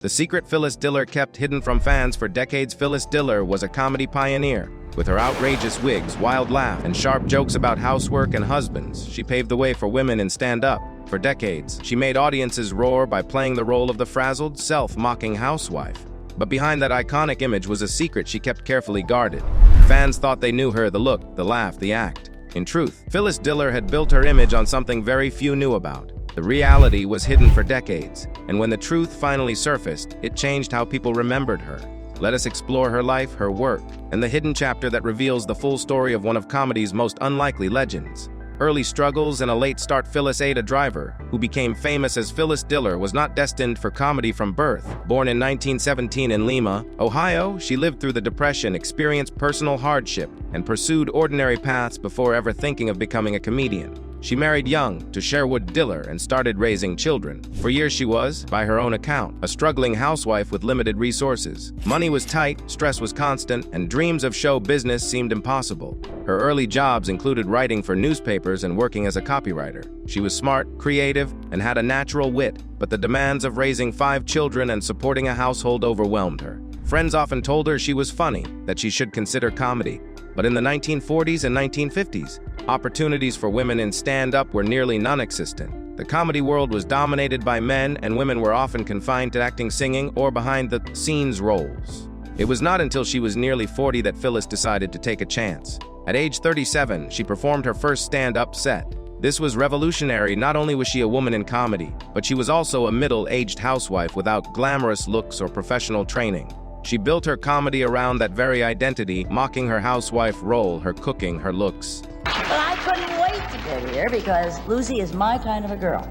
The secret Phyllis Diller kept hidden from fans for decades. Phyllis Diller was a comedy pioneer. With her outrageous wigs, wild laugh, and sharp jokes about housework and husbands, she paved the way for women in stand-up. For decades, she made audiences roar by playing the role of the frazzled, self-mocking housewife. But behind that iconic image was a secret she kept carefully guarded. Fans thought they knew her: the look, the laugh, the act. In truth, Phyllis Diller had built her image on something very few knew about. The reality was hidden for decades, and when the truth finally surfaced, it changed how people remembered her. Let us explore her life, her work, and the hidden chapter that reveals the full story of one of comedy's most unlikely legends. Early struggles and a late start. Phyllis, a driver who became famous as Phyllis Diller, was not destined for comedy from birth. Born in 1917 in Lima, Ohio, she lived through the Depression, experienced personal hardship, and pursued ordinary paths before ever thinking of becoming a comedian. She married young to Sherwood Diller and started raising children. For years she was, by her own account, a struggling housewife with limited resources. Money was tight, stress was constant, and dreams of show business seemed impossible. Her early jobs included writing for newspapers and working as a copywriter. She was smart, creative, and had a natural wit, but the demands of raising 5 children and supporting a household overwhelmed her. Friends often told her she was funny, that she should consider comedy. But in the 1940s and 1950s, opportunities for women in stand-up were nearly non-existent. The comedy world was dominated by men, and women were often confined to acting, singing, or behind-the-scenes roles. It was not until she was nearly 40 that Phyllis decided to take a chance. At age 37, she performed her first stand-up set. This was revolutionary. Not only was she a woman in comedy, but she was also a middle-aged housewife without glamorous looks or professional training. She built her comedy around that very identity, mocking her housewife role, her cooking, her looks. But I couldn't wait to get here because Lucy is my kind of a girl.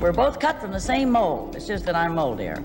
We're both cut from the same mold. It's just that I'm moldier.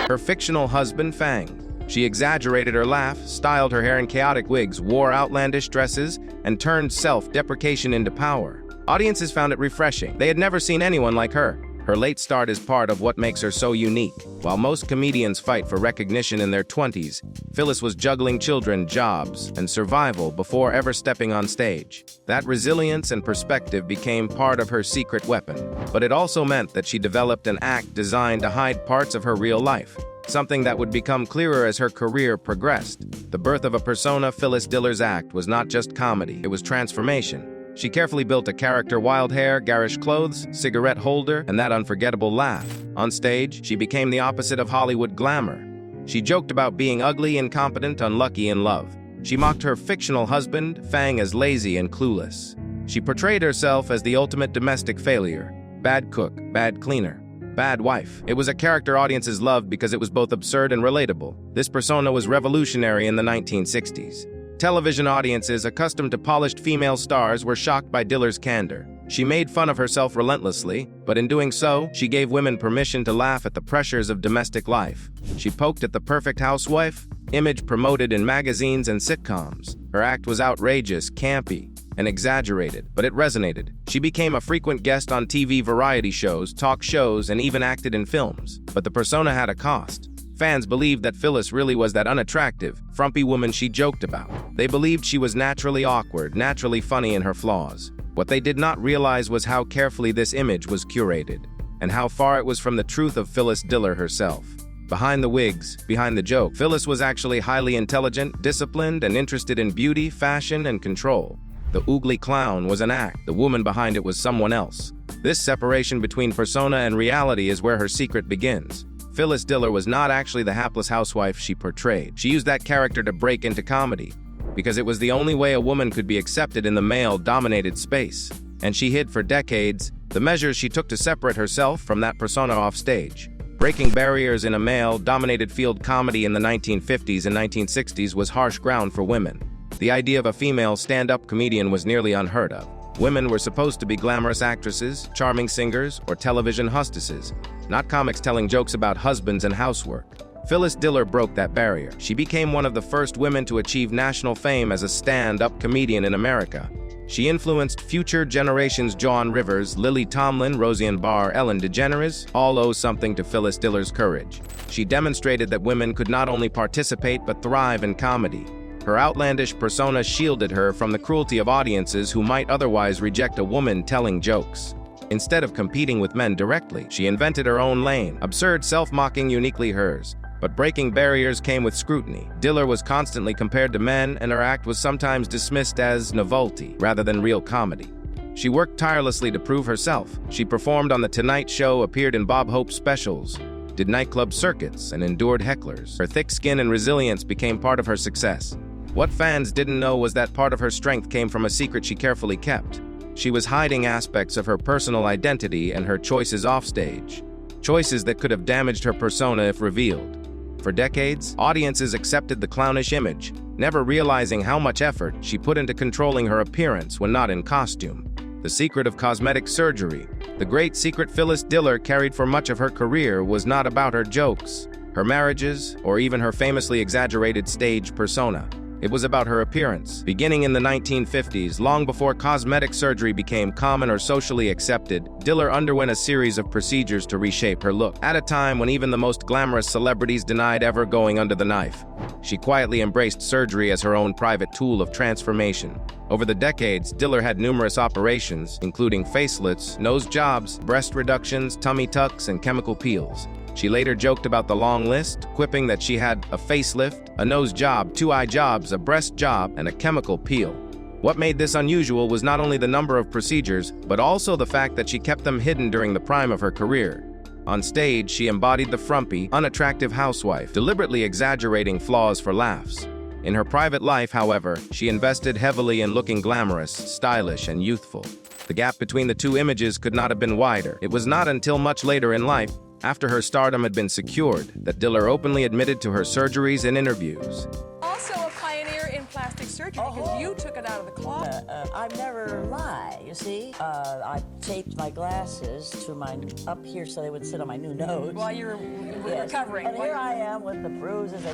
Her fictional husband, Fang. She exaggerated her laugh, styled her hair in chaotic wigs, wore outlandish dresses, and turned self-deprecation into power. Audiences found it refreshing. They had never seen anyone like her. Her late start is part of what makes her so unique. While most comedians fight for recognition in their 20s, Phyllis was juggling children, jobs, and survival before ever stepping on stage. That resilience and perspective became part of her secret weapon, but it also meant that she developed an act designed to hide parts of her real life, something that would become clearer as her career progressed. The birth of a persona. Phyllis Diller's act was not just comedy, it was transformation. She carefully built a character: wild hair, garish clothes, cigarette holder, and that unforgettable laugh. On stage, she became the opposite of Hollywood glamour. She joked about being ugly, incompetent, unlucky in love. She mocked her fictional husband, Fang, as lazy and clueless. She portrayed herself as the ultimate domestic failure: bad cook, bad cleaner, bad wife. It was a character audiences loved because it was both absurd and relatable. This persona was revolutionary in the 1960s. Television audiences, accustomed to polished female stars, were shocked by Diller's candor. She made fun of herself relentlessly, but in doing so, she gave women permission to laugh at the pressures of domestic life. She poked at the perfect housewife, image promoted in magazines and sitcoms. Her act was outrageous, campy, and exaggerated, but it resonated. She became a frequent guest on TV variety shows, talk shows, and even acted in films. But the persona had a cost. Fans believed that Phyllis really was that unattractive, frumpy woman she joked about. They believed she was naturally awkward, naturally funny in her flaws. What they did not realize was how carefully this image was curated, and how far it was from the truth of Phyllis Diller herself. Behind the wigs, behind the joke, Phyllis was actually highly intelligent, disciplined, and interested in beauty, fashion, and control. The oogly clown was an act. The woman behind it was someone else. This separation between persona and reality is where her secret begins. Phyllis Diller was not actually the hapless housewife she portrayed. She used that character to break into comedy, because it was the only way a woman could be accepted in the male-dominated space. And she hid for decades the measures she took to separate herself from that persona off stage. Breaking barriers in a male-dominated field, comedy in the 1950s and 1960s was harsh ground for women. The idea of a female stand-up comedian was nearly unheard of. Women were supposed to be glamorous actresses, charming singers, or television hostesses, not comics telling jokes about husbands and housework. Phyllis Diller broke that barrier. She became one of the first women to achieve national fame as a stand-up comedian in America. She influenced future generations: Joan Rivers, Lily Tomlin, Roseanne Barr, Ellen DeGeneres, all owe something to Phyllis Diller's courage. She demonstrated that women could not only participate but thrive in comedy. Her outlandish persona shielded her from the cruelty of audiences who might otherwise reject a woman telling jokes. Instead of competing with men directly, she invented her own lane, absurd self-mocking uniquely hers. But breaking barriers came with scrutiny. Diller was constantly compared to men, and her act was sometimes dismissed as novelty rather than real comedy. She worked tirelessly to prove herself. She performed on The Tonight Show, appeared in Bob Hope specials, did nightclub circuits, and endured hecklers. Her thick skin and resilience became part of her success. What fans didn't know was that part of her strength came from a secret she carefully kept. She was hiding aspects of her personal identity and her choices offstage. Choices that could have damaged her persona if revealed. For decades, audiences accepted the clownish image, never realizing how much effort she put into controlling her appearance when not in costume. The secret of cosmetic surgery, the great secret Phyllis Diller carried for much of her career, was not about her jokes, her marriages, or even her famously exaggerated stage persona. It was about her appearance. Beginning in the 1950s, long before cosmetic surgery became common or socially accepted, Diller underwent a series of procedures to reshape her look. At a time when even the most glamorous celebrities denied ever going under the knife, she quietly embraced surgery as her own private tool of transformation. Over the decades, Diller had numerous operations, including facelifts, nose jobs, breast reductions, tummy tucks, and chemical peels. She later joked about the long list, quipping that she had a facelift, a nose job, 2 eye jobs, a breast job, and a chemical peel. What made this unusual was not only the number of procedures, but also the fact that she kept them hidden during the prime of her career. On stage, she embodied the frumpy, unattractive housewife, deliberately exaggerating flaws for laughs. In her private life, however, she invested heavily in looking glamorous, stylish, and youthful. The gap between the two images could not have been wider. It was not until much later in life, after her stardom had been secured, that Diller openly admitted to her surgeries in interviews. Also a pioneer in plastic surgery, because you took it out of the closet. I never lie, you see. I taped my glasses to my up here so they would sit on my new nose. While you were Yes. recovering. And here I am with the bruises.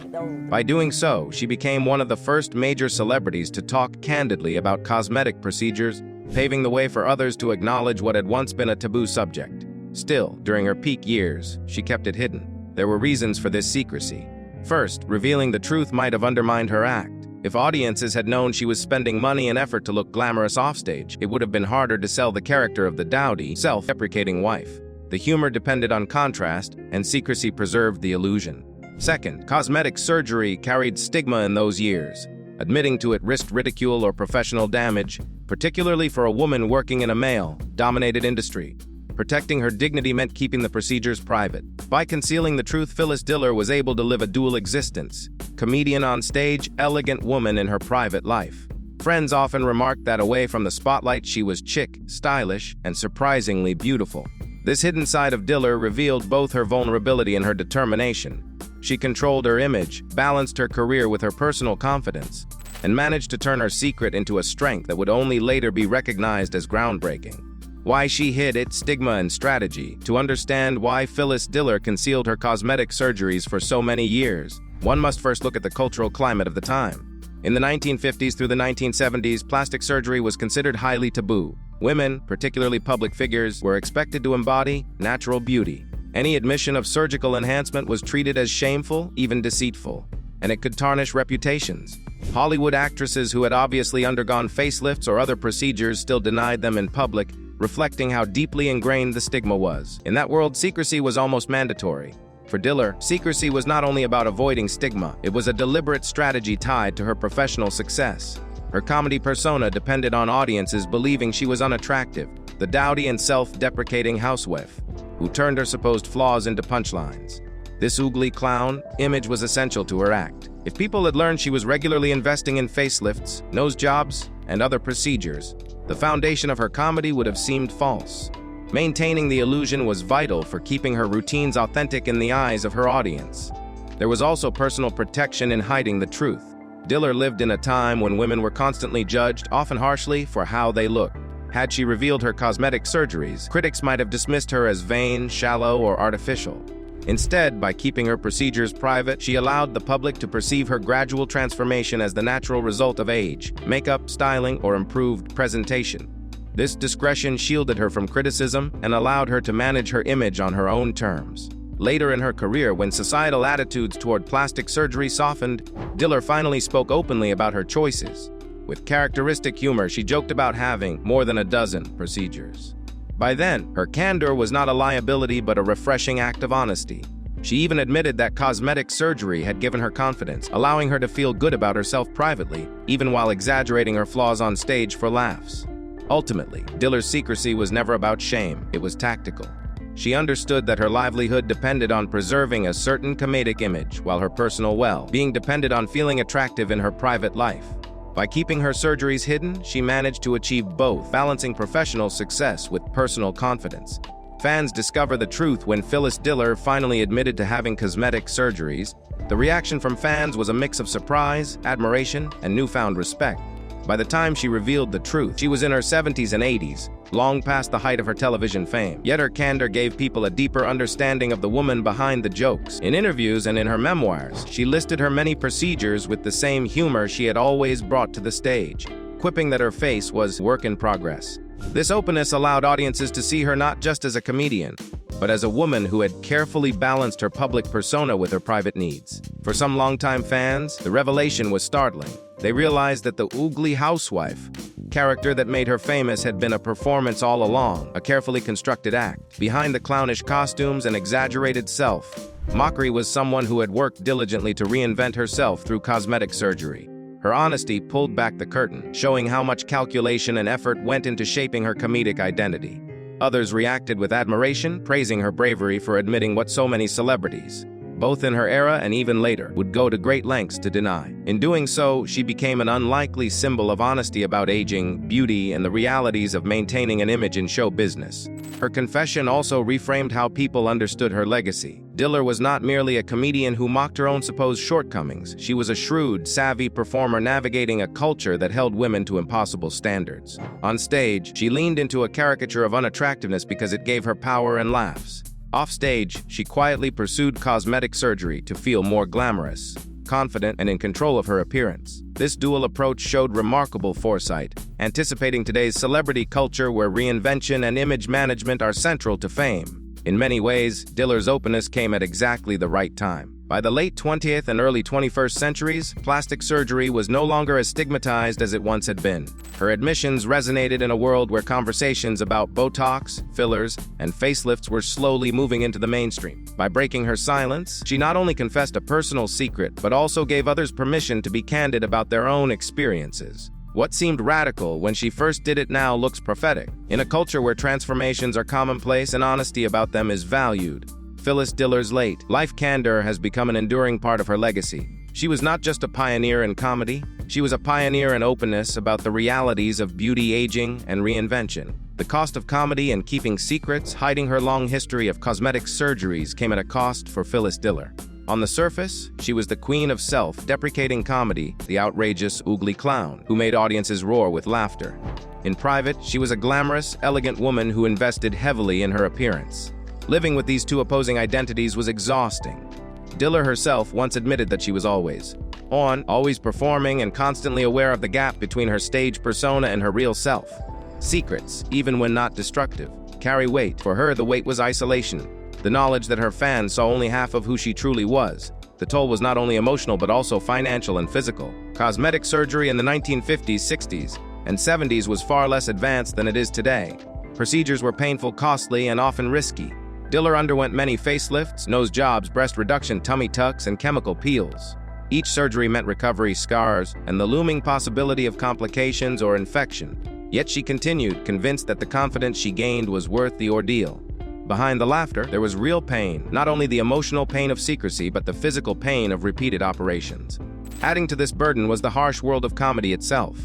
By doing so, she became one of the first major celebrities to talk candidly about cosmetic procedures, paving the way for others to acknowledge what had once been a taboo subject. Still, during her peak years, she kept it hidden. There were reasons for this secrecy. First, revealing the truth might have undermined her act. If audiences had known she was spending money and effort to look glamorous offstage, it would have been harder to sell the character of the dowdy, self-deprecating wife. The humor depended on contrast, and secrecy preserved the illusion. Second, cosmetic surgery carried stigma in those years. Admitting to it risked ridicule or professional damage, particularly for a woman working in a male-dominated industry. Protecting her dignity meant keeping the procedures private. By concealing the truth, Phyllis Diller was able to live a dual existence: comedian on stage, elegant woman in her private life. Friends often remarked that away from the spotlight, she was chic, stylish, and surprisingly beautiful. This hidden side of Diller revealed both her vulnerability and her determination. She controlled her image, balanced her career with her personal confidence, and managed to turn her secret into a strength that would only later be recognized as groundbreaking. Why she hid it, stigma and strategy. To understand why Phyllis Diller concealed her cosmetic surgeries for so many years, one must first look at the cultural climate of the time. In the 1950s through the 1970s, plastic surgery was considered highly taboo. Women, particularly public figures, were expected to embody natural beauty. Any admission of surgical enhancement was treated as shameful, even deceitful, and it could tarnish reputations. Hollywood actresses who had obviously undergone facelifts or other procedures still denied them in public, reflecting how deeply ingrained the stigma was. In that world, secrecy was almost mandatory. For Diller, secrecy was not only about avoiding stigma, it was a deliberate strategy tied to her professional success. Her comedy persona depended on audiences believing she was unattractive, the dowdy and self-deprecating housewife, who turned her supposed flaws into punchlines. This oogly clown image was essential to her act. If people had learned she was regularly investing in facelifts, nose jobs, and other procedures, the foundation of her comedy would have seemed false. Maintaining the illusion was vital for keeping her routines authentic in the eyes of her audience. There was also personal protection in hiding the truth. Diller lived in a time when women were constantly judged, often harshly, for how they looked. Had she revealed her cosmetic surgeries, critics might have dismissed her as vain, shallow, or artificial. Instead, by keeping her procedures private, she allowed the public to perceive her gradual transformation as the natural result of age, makeup, styling, or improved presentation. This discretion shielded her from criticism and allowed her to manage her image on her own terms. Later in her career, when societal attitudes toward plastic surgery softened, Diller finally spoke openly about her choices. With characteristic humor, she joked about having more than a dozen procedures. By then, her candor was not a liability but a refreshing act of honesty. She even admitted that cosmetic surgery had given her confidence, allowing her to feel good about herself privately, even while exaggerating her flaws on stage for laughs. Ultimately, Diller's secrecy was never about shame, it was tactical. She understood that her livelihood depended on preserving a certain comedic image, while her personal well-being depended on feeling attractive in her private life. By keeping her surgeries hidden, she managed to achieve both, balancing professional success with personal confidence. Fans discover the truth when Phyllis Diller finally admitted to having cosmetic surgeries. The reaction from fans was a mix of surprise, admiration, and newfound respect. By the time she revealed the truth, she was in her 70s and 80s, long past the height of her television fame. Yet her candor gave people a deeper understanding of the woman behind the jokes. In interviews and in her memoirs, she listed her many procedures with the same humor she had always brought to the stage, quipping that her face was work in progress. This openness allowed audiences to see her not just as a comedian, but as a woman who had carefully balanced her public persona with her private needs. For some longtime fans, the revelation was startling. They realized that the oogly housewife character that made her famous had been a performance all along, a carefully constructed act. Behind the clownish costumes and exaggerated self, Mockery was someone who had worked diligently to reinvent herself through cosmetic surgery. Her honesty pulled back the curtain, showing how much calculation and effort went into shaping her comedic identity. Others reacted with admiration, praising her bravery for admitting what so many celebrities, both in her era and even later, would go to great lengths to deny. In doing so, she became an unlikely symbol of honesty about aging, beauty, and the realities of maintaining an image in show business. Her confession also reframed how people understood her legacy. Diller was not merely a comedian who mocked her own supposed shortcomings. She was a shrewd, savvy performer navigating a culture that held women to impossible standards. On stage, she leaned into a caricature of unattractiveness because it gave her power and laughs. Offstage, she quietly pursued cosmetic surgery to feel more glamorous, confident, and in control of her appearance. This dual approach showed remarkable foresight, anticipating today's celebrity culture where reinvention and image management are central to fame. In many ways, Diller's openness came at exactly the right time. By the late 20th and early 21st centuries, plastic surgery was no longer as stigmatized as it once had been. Her admissions resonated in a world where conversations about Botox, fillers, and facelifts were slowly moving into the mainstream. By breaking her silence, she not only confessed a personal secret, but also gave others permission to be candid about their own experiences. What seemed radical when she first did it now looks prophetic. In a culture where transformations are commonplace and honesty about them is valued, Phyllis Diller's late life candor has become an enduring part of her legacy. She was not just a pioneer in comedy, she was a pioneer in openness about the realities of beauty, aging, and reinvention. The cost of comedy and keeping secrets, hiding her long history of cosmetic surgeries came at a cost for Phyllis Diller. On the surface, she was the queen of self-deprecating comedy, the outrageous, oogly clown, who made audiences roar with laughter. In private, she was a glamorous, elegant woman who invested heavily in her appearance. Living with these two opposing identities was exhausting. Diller herself once admitted that she was always on, always performing, and constantly aware of the gap between her stage persona and her real self. Secrets, even when not destructive, carry weight. For her, the weight was isolation. The knowledge that her fans saw only half of who she truly was. The toll was not only emotional but also financial and physical. Cosmetic surgery in the 1950s, 60s, and 70s was far less advanced than it is today. Procedures were painful, costly, and often risky. Diller underwent many facelifts, nose jobs, breast reduction, tummy tucks, and chemical peels. Each surgery meant recovery, scars, and the looming possibility of complications or infection. Yet she continued, convinced that the confidence she gained was worth the ordeal. Behind the laughter, there was real pain, not only the emotional pain of secrecy, but the physical pain of repeated operations. Adding to this burden was the harsh world of comedy itself.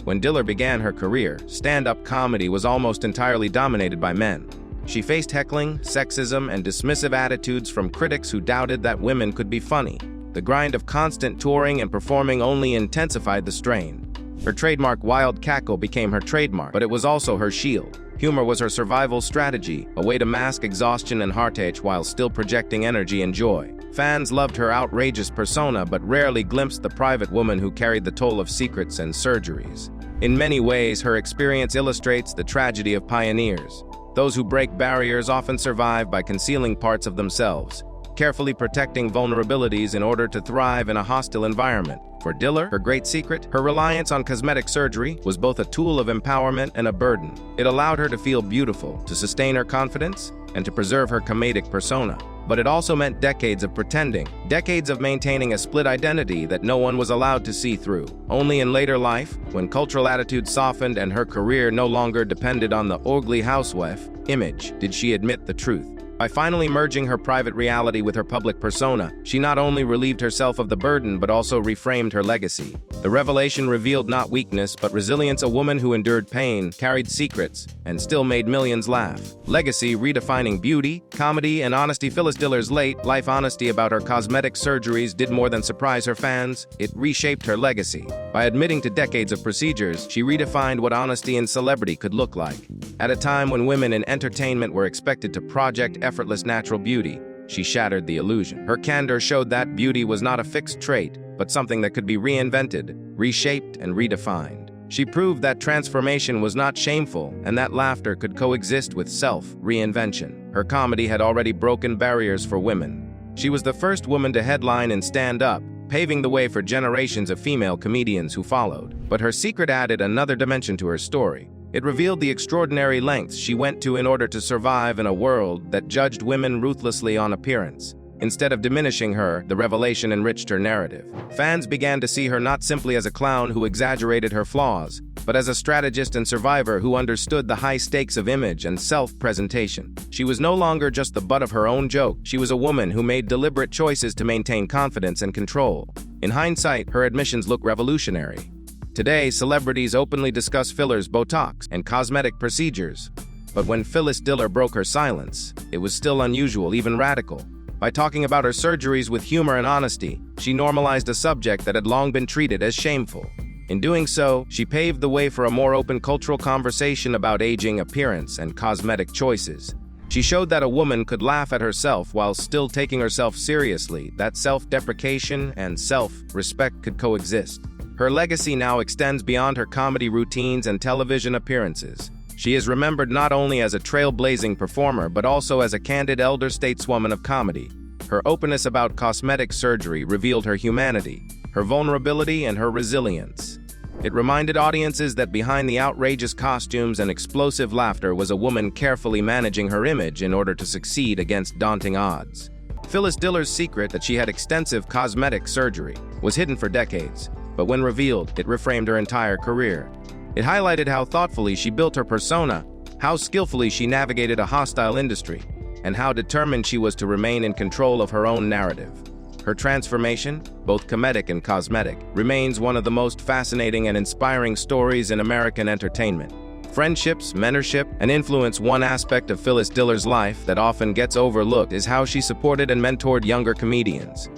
When Diller began her career, stand-up comedy was almost entirely dominated by men. She faced heckling, sexism, and dismissive attitudes from critics who doubted that women could be funny. The grind of constant touring and performing only intensified the strain. Her trademark wild cackle became her trademark, but it was also her shield. Humor was her survival strategy, a way to mask exhaustion and heartache while still projecting energy and joy. Fans loved her outrageous persona, but rarely glimpsed the private woman who carried the toll of secrets and surgeries. In many ways, her experience illustrates the tragedy of pioneers. Those who break barriers often survive by concealing parts of themselves, carefully protecting vulnerabilities in order to thrive in a hostile environment. For Diller, her great secret, her reliance on cosmetic surgery, was both a tool of empowerment and a burden. It allowed her to feel beautiful, to sustain her confidence, and to preserve her comedic persona. But it also meant decades of pretending, decades of maintaining a split identity that no one was allowed to see through. Only in later life, when cultural attitudes softened and her career no longer depended on the ugly housewife image, did she admit the truth. By finally merging her private reality with her public persona, she not only relieved herself of the burden but also reframed her legacy. The revelation revealed not weakness but resilience, a woman who endured pain, carried secrets, and still made millions laugh. Legacy redefining beauty, comedy, and honesty. Phyllis Diller's late-life honesty about her cosmetic surgeries did more than surprise her fans, it reshaped her legacy. By admitting to decades of procedures, she redefined what honesty in celebrity could look like. At a time when women in entertainment were expected to project effortless natural beauty, she shattered the illusion. Her candor showed that beauty was not a fixed trait, but something that could be reinvented, reshaped, and redefined. She proved that transformation was not shameful and that laughter could coexist with self-reinvention. Her comedy had already broken barriers for women. She was the first woman to headline and stand up, paving the way for generations of female comedians who followed. But her secret added another dimension to her story. It revealed the extraordinary lengths she went to in order to survive in a world that judged women ruthlessly on appearance. Instead of diminishing her, the revelation enriched her narrative. Fans began to see her not simply as a clown who exaggerated her flaws, but as a strategist and survivor who understood the high stakes of image and self-presentation. She was no longer just the butt of her own joke. She was a woman who made deliberate choices to maintain confidence and control. In hindsight, her admissions look revolutionary. Today, celebrities openly discuss fillers, Botox, and cosmetic procedures. But when Phyllis Diller broke her silence, it was still unusual, even radical. By talking about her surgeries with humor and honesty, she normalized a subject that had long been treated as shameful. In doing so, she paved the way for a more open cultural conversation about aging, appearance, and cosmetic choices. She showed that a woman could laugh at herself while still taking herself seriously, that self-deprecation and self-respect could coexist. Her legacy now extends beyond her comedy routines and television appearances. She is remembered not only as a trailblazing performer but also as a candid elder stateswoman of comedy. Her openness about cosmetic surgery revealed her humanity, her vulnerability, and her resilience. It reminded audiences that behind the outrageous costumes and explosive laughter was a woman carefully managing her image in order to succeed against daunting odds. Phyllis Diller's secret, that she had extensive cosmetic surgery, was hidden for decades, but when revealed, it reframed her entire career. It highlighted how thoughtfully she built her persona, how skillfully she navigated a hostile industry, and how determined she was to remain in control of her own narrative. Her transformation, both comedic and cosmetic, remains one of the most fascinating and inspiring stories in American entertainment. Friendships, mentorship, and influence. One aspect of Phyllis Diller's life that often gets overlooked is how she supported and mentored younger comedians.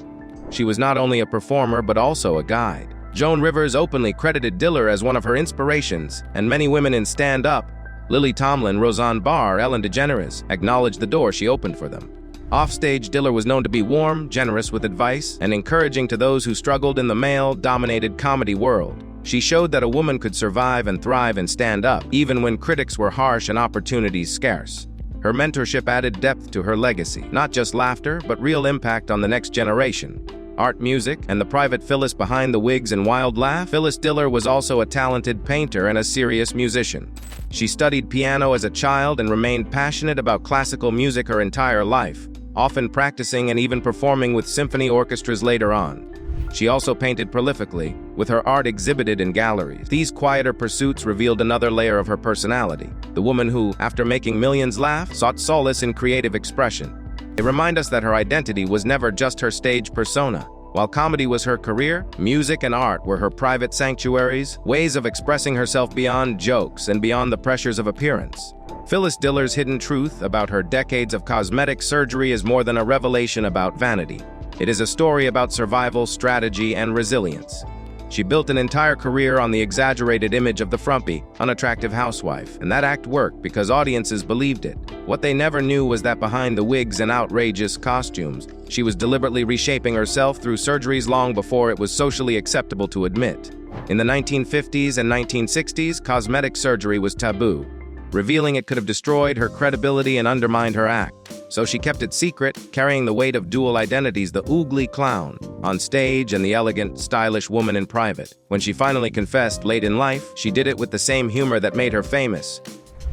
She was not only a performer but also a guide. Joan Rivers openly credited Diller as one of her inspirations, and many women in stand-up, Lily Tomlin, Roseanne Barr, Ellen DeGeneres, acknowledged the door she opened for them. Offstage, Diller was known to be warm, generous with advice, and encouraging to those who struggled in the male-dominated comedy world. She showed that a woman could survive and thrive in stand-up, even when critics were harsh and opportunities scarce. Her mentorship added depth to her legacy, not just laughter, but real impact on the next generation. Art, music, and the private Phyllis behind the wigs and wild laugh. Phyllis Diller was also a talented painter and a serious musician. She studied piano as a child and remained passionate about classical music her entire life, often practicing and even performing with symphony orchestras later on. She also painted prolifically, with her art exhibited in galleries. These quieter pursuits revealed another layer of her personality, the woman who, after making millions laugh, sought solace in creative expression. They remind us that her identity was never just her stage persona. While comedy was her career, music and art were her private sanctuaries, ways of expressing herself beyond jokes and beyond the pressures of appearance. Phyllis Diller's hidden truth about her decades of cosmetic surgery is more than a revelation about vanity. It is a story about survival, strategy, and resilience. She built an entire career on the exaggerated image of the frumpy, unattractive housewife, and that act worked because audiences believed it. What they never knew was that behind the wigs and outrageous costumes, she was deliberately reshaping herself through surgeries long before it was socially acceptable to admit. In the 1950s and 1960s, cosmetic surgery was taboo. Revealing it could have destroyed her credibility and undermined her act. So she kept it secret, carrying the weight of dual identities, the oogly clown on stage and the elegant, stylish woman in private. When she finally confessed late in life, she did it with the same humor that made her famous,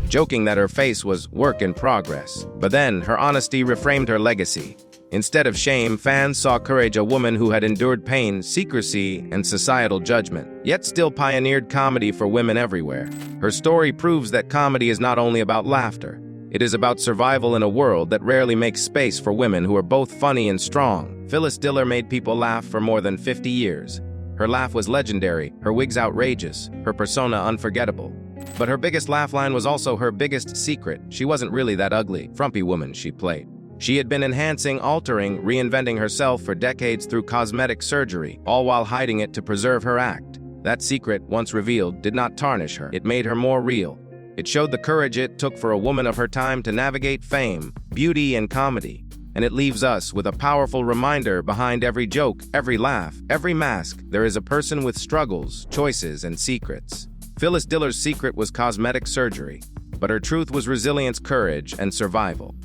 joking that her face was work in progress. But then, her honesty reframed her legacy. Instead of shame, fans saw courage, a woman who had endured pain, secrecy, and societal judgment, yet still pioneered comedy for women everywhere. Her story proves that comedy is not only about laughter, it is about survival in a world that rarely makes space for women who are both funny and strong. Phyllis Diller made people laugh for more than 50 years. Her laugh was legendary, her wigs outrageous, her persona unforgettable. But her biggest laugh line was also her biggest secret. She wasn't really that ugly, frumpy woman she played. She had been enhancing, altering, reinventing herself for decades through cosmetic surgery, all while hiding it to preserve her act. That secret, once revealed, did not tarnish her. It made her more real. It showed the courage it took for a woman of her time to navigate fame, beauty, and comedy. And it leaves us with a powerful reminder: behind every joke, every laugh, every mask, there is a person with struggles, choices, and secrets. Phyllis Diller's secret was cosmetic surgery, but her truth was resilience, courage, and survival.